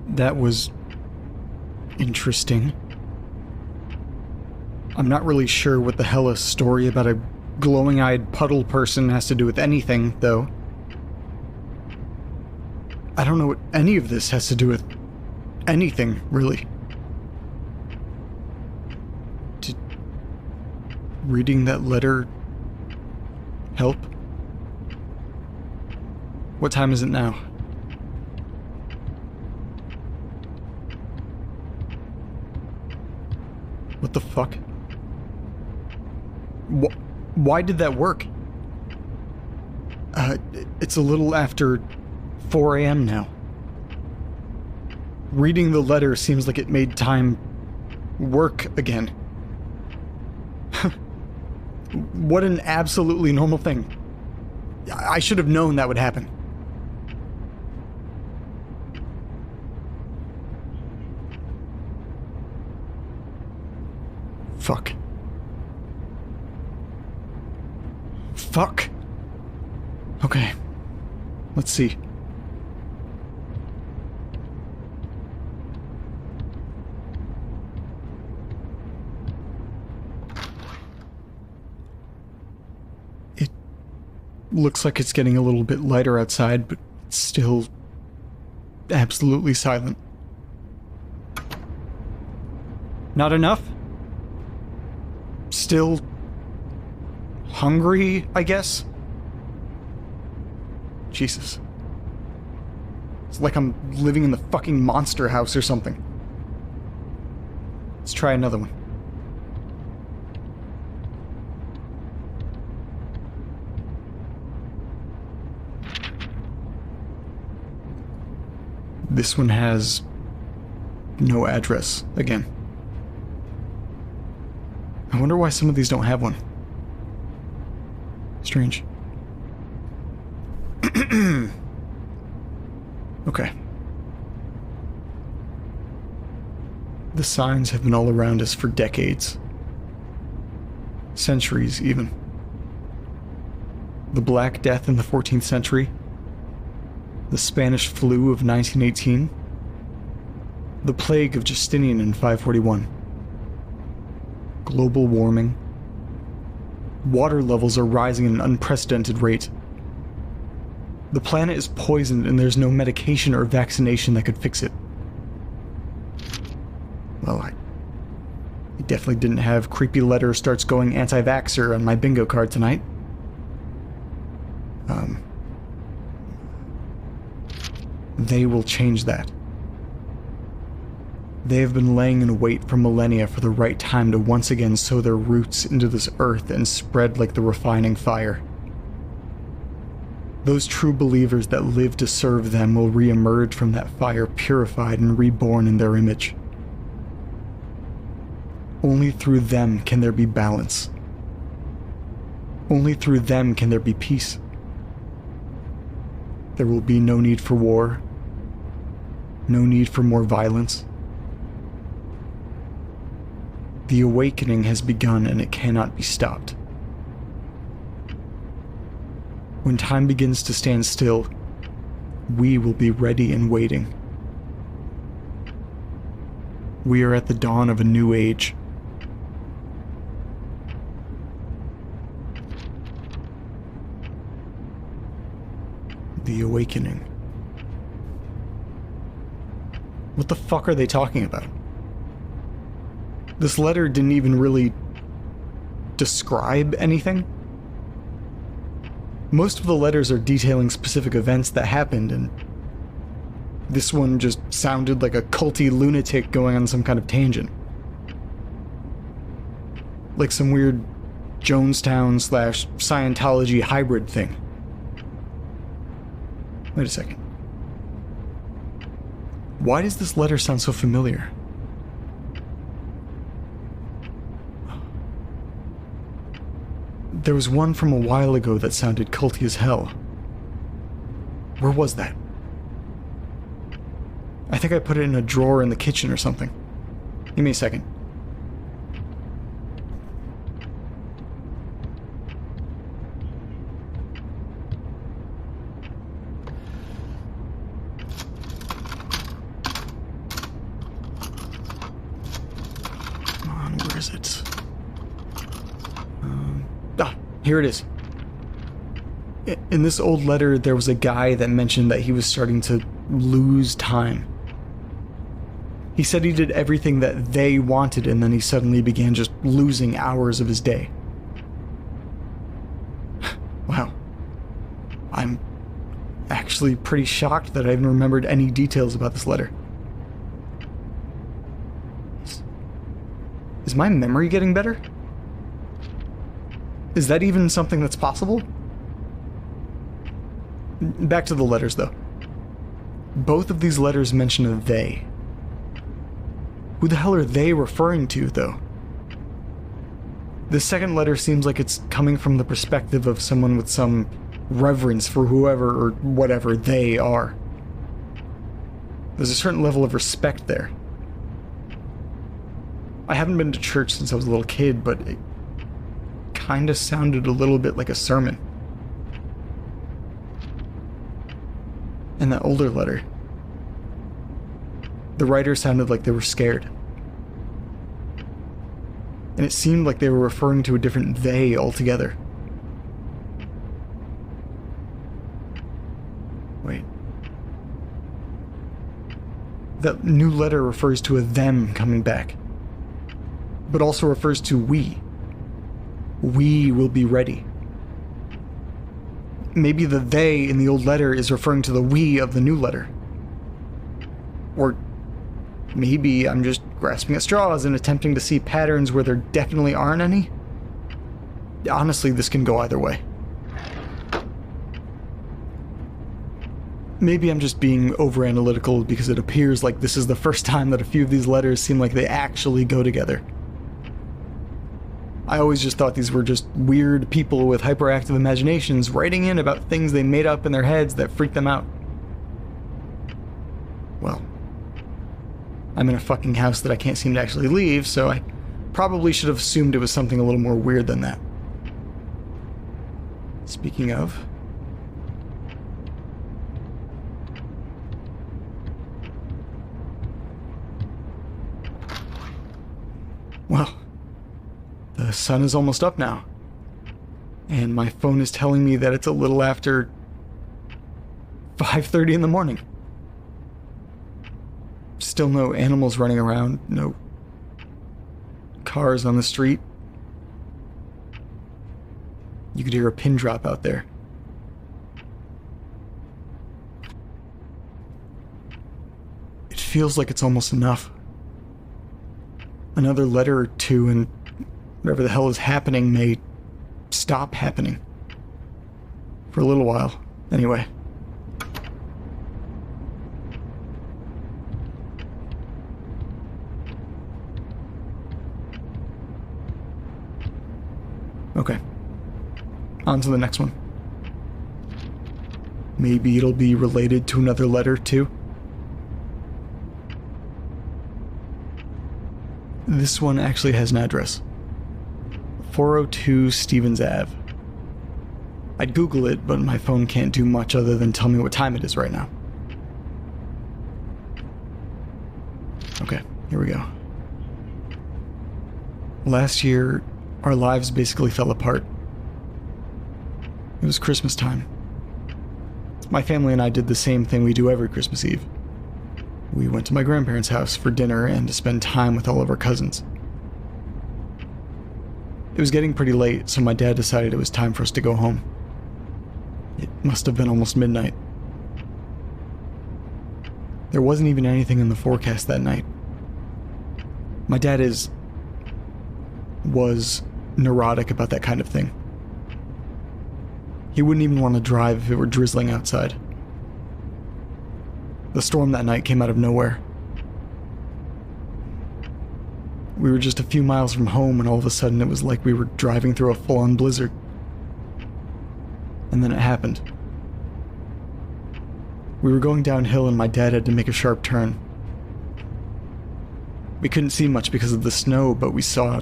That was interesting. I'm not really sure what the hell a story about a glowing-eyed puddle person has to do with anything, though. I don't know what any of this has to do with anything, really. Did reading that letter help? What time is it now? What the fuck? Why did that work? It's a little after 4 a.m. now. Reading the letter seems like it made time work again. What an absolutely normal thing. I should have known that would happen. Fuck. Fuck. Okay. Let's see. It looks like it's getting a little bit lighter outside, but it's still absolutely silent. Not enough? Still hungry, I guess? Jesus. It's like I'm living in the fucking monster house or something. Let's try another one. This one has no address again. I wonder why some of these don't have one. Strange. Okay. The signs have been all around us for decades. Centuries, even. The Black Death in the 14th century. The Spanish flu of 1918. The plague of Justinian in 541. Global warming. Water levels are rising at an unprecedented rate. The planet is poisoned and there's no medication or vaccination that could fix it. Well, I definitely didn't have creepy letter starts going anti-vaxxer on my bingo card tonight. They will change that. They have been laying in wait for millennia for the right time to once again sow their roots into this earth and spread like the refining fire. Those true believers that live to serve them will re-emerge from that fire purified and reborn in their image. Only through them can there be balance. Only through them can there be peace. There will be no need for war, no need for more violence. The awakening has begun and it cannot be stopped. When time begins to stand still, we will be ready and waiting. We are at the dawn of a new age. The awakening. What the fuck are they talking about? This letter didn't even really describe anything. Most of the letters are detailing specific events that happened, and this one just sounded like a culty lunatic going on some kind of tangent. Like some weird Jonestown/Scientology hybrid thing. Wait a second. Why does this letter sound so familiar? There was one from a while ago that sounded culty as hell. Where was that? I think I put it in a drawer in the kitchen or something. Give me a second. Here it is. In this old letter, there was a guy that mentioned that he was starting to lose time. He said he did everything that they wanted, and then he suddenly began just losing hours of his day. Wow. I'm actually pretty shocked that I even remembered any details about this letter. Is my memory getting better? Is that even something that's possible? Back to the letters, though. Both of these letters mention a they. Who the hell are they referring to, though? The second letter seems like it's coming from the perspective of someone with some reverence for whoever or whatever they are. There's a certain level of respect there. I haven't been to church since I was a little kid, but it kind of sounded a little bit like a sermon. And that older letter, the writer sounded like they were scared. And it seemed like they were referring to a different they altogether. Wait. That new letter refers to a them coming back, but also refers to we. We will be ready. Maybe the they in the old letter is referring to the we of the new letter. Or maybe I'm just grasping at straws and attempting to see patterns where there definitely aren't any. Honestly, this can go either way. Maybe I'm just being over-analytical because it appears like this is the first time that a few of these letters seem like they actually go together. I always just thought these were just weird people with hyperactive imaginations writing in about things they made up in their heads that freaked them out. Well, I'm in a fucking house that I can't seem to actually leave, so I probably should have assumed it was something a little more weird than that. Speaking of... well, the sun is almost up now, and my phone is telling me that it's a little after 5:30 in the morning. Still no animals running around, no cars on the street. You could hear a pin drop out there. It feels like it's almost enough. Another letter or two and whatever the hell is happening may stop happening. For a little while, anyway. Okay. On to the next one. Maybe it'll be related to another letter, too. This one actually has an address. 402 Stevens Ave. I'd Google it, but my phone can't do much other than tell me what time it is right now. Okay, here we go. Last year, our lives basically fell apart. It was Christmas time. My family and I did the same thing we do every Christmas Eve. We went to my grandparents' house for dinner and to spend time with all of our cousins. It was getting pretty late, so my dad decided it was time for us to go home. It must have been almost midnight. There wasn't even anything in the forecast that night. My dad was neurotic about that kind of thing. He wouldn't even want to drive if it were drizzling outside. The storm that night came out of nowhere. We were just a few miles from home and all of a sudden it was like we were driving through a full-on blizzard. And then it happened. We were going downhill and my dad had to make a sharp turn. We couldn't see much because of the snow, but we saw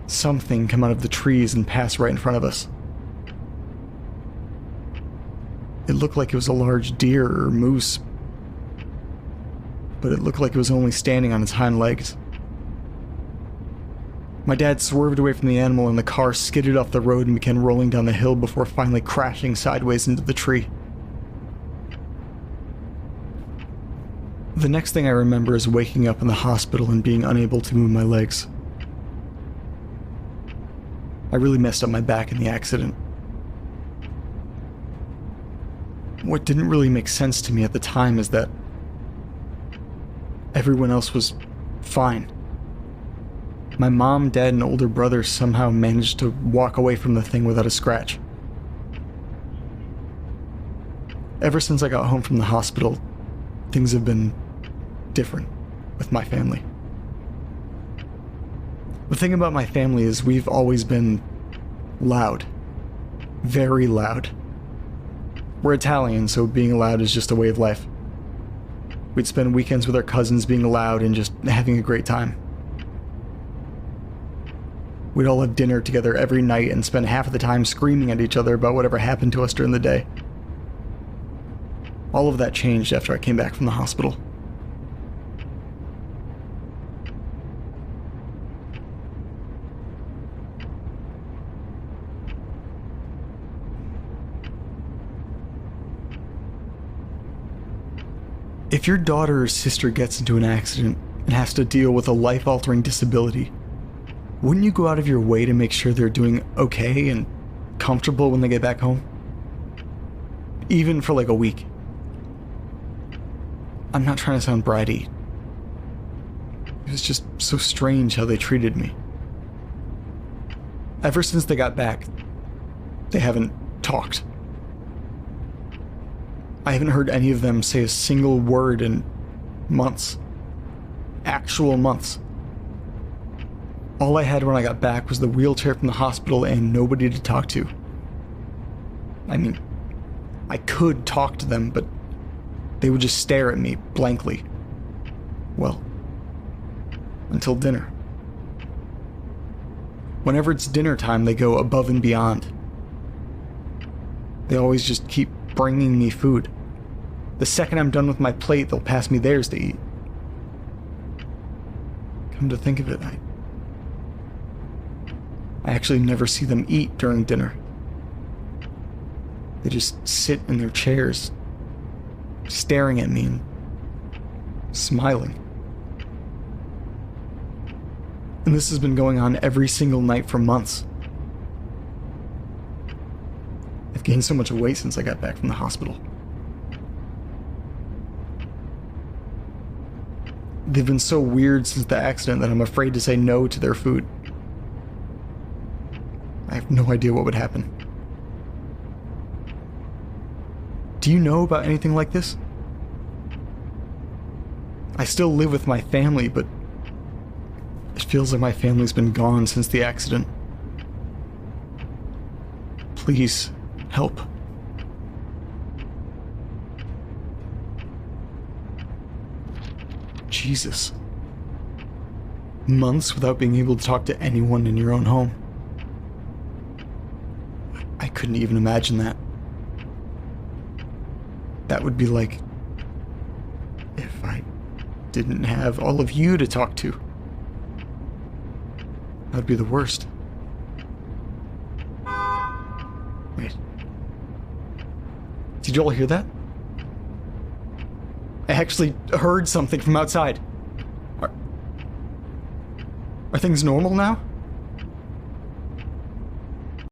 something come out of the trees and pass right in front of us. It looked like it was a large deer or moose, but it looked like it was only standing on its hind legs. My dad swerved away from the animal and the car skidded off the road and began rolling down the hill before finally crashing sideways into the tree. The next thing I remember is waking up in the hospital and being unable to move my legs. I really messed up my back in the accident. What didn't really make sense to me at the time is that everyone else was fine. My mom, dad, and older brother somehow managed to walk away from the thing without a scratch. Ever since I got home from the hospital, things have been different with my family. The thing about my family is we've always been loud. Very loud. We're Italian, so being loud is just a way of life. We'd spend weekends with our cousins being loud and just having a great time. We'd all have dinner together every night and spend half of the time screaming at each other about whatever happened to us during the day. All of that changed after I came back from the hospital. If your daughter or sister gets into an accident and has to deal with a life-altering disability, wouldn't you go out of your way to make sure they're doing okay and comfortable when they get back home? Even for like a week. I'm not trying to sound bratty. It was just so strange how they treated me. Ever since they got back, they haven't talked. I haven't heard any of them say a single word in months. Actual months. All I had when I got back was the wheelchair from the hospital and nobody to talk to. I mean, I could talk to them, but they would just stare at me blankly. Well, until dinner. Whenever it's dinner time, they go above and beyond. They always just keep bringing me food. The second I'm done with my plate, they'll pass me theirs to eat. Come to think of it, I actually never see them eat during dinner. They just sit in their chairs, staring at me and smiling. And this has been going on every single night for months. I've gained so much weight since I got back from the hospital. They've been so weird since the accident that I'm afraid to say no to their food. I have no idea what would happen. Do you know about anything like this? I still live with my family, but it feels like my family's been gone since the accident. Please, help. Jesus. Months without being able to talk to anyone in your own home. I couldn't even imagine that. That would be like if I didn't have all of you to talk to. That would be the worst. Wait. Did you all hear that? I actually heard something from outside. Are things normal now?